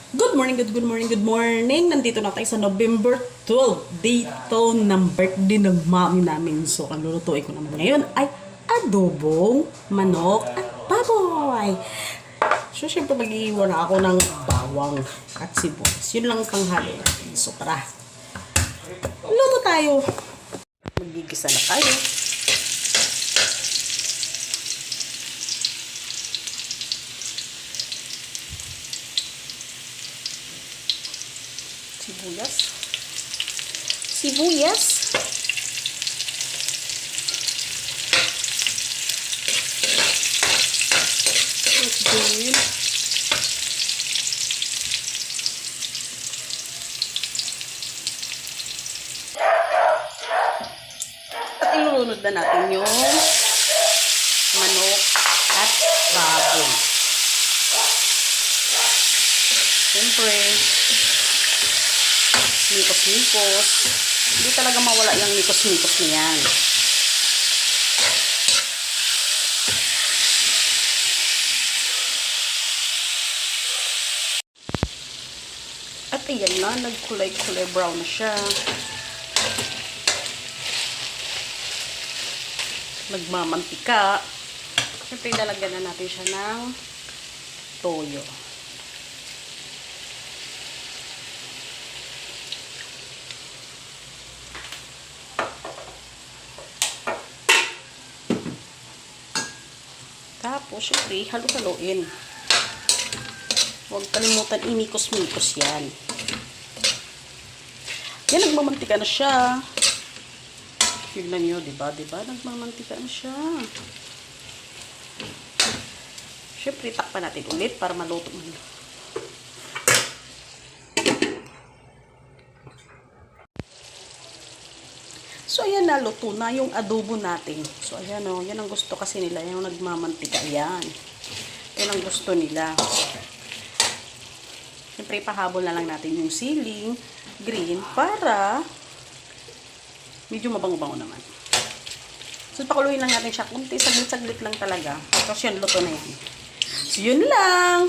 Good morning, good morning, good morning. Nandito na tayo sa November 12, dito ng birthday ng mami namin. So, ang lulutuin ko naman ngayon ay adobong manok at baboy. So, syempre mag-iwan ako ng bawang at sibuyas. Yun lang tanghali natin. So, tara. Luto tayo. Magigisa na tayo. Sibuyas. Then, at ilulunod na natin yung manok at baboy. Siyempre, mikos-mikos. Hindi talaga mawala yung mikos-mikos na yan. At ayan na, nagkulay-kulay brown na siya. Nagmamantika. Siyempre, lalagyan na natin siya ng toyo. Tapos, syempre, halo-haloin. Huwag kalimutan imikos-mikos yan. Yan, nagmamantika na siya. Tignan nyo, diba? Diba? Nagmamantika na siya. Syempre, takpan natin ulit para maluto mo. So, ayan na, luto na yung adobo natin. So, ayan o, yan ang gusto kasi nila, yung nagmamantika, yan. Yan ang gusto nila. Siyempre, pahabol na lang natin yung siling green para medyo mabango-bango naman. So, pakuluin lang natin siya. Kunti, saglit-saglit lang talaga. Tapos yun, luto na yan. So, yun lang.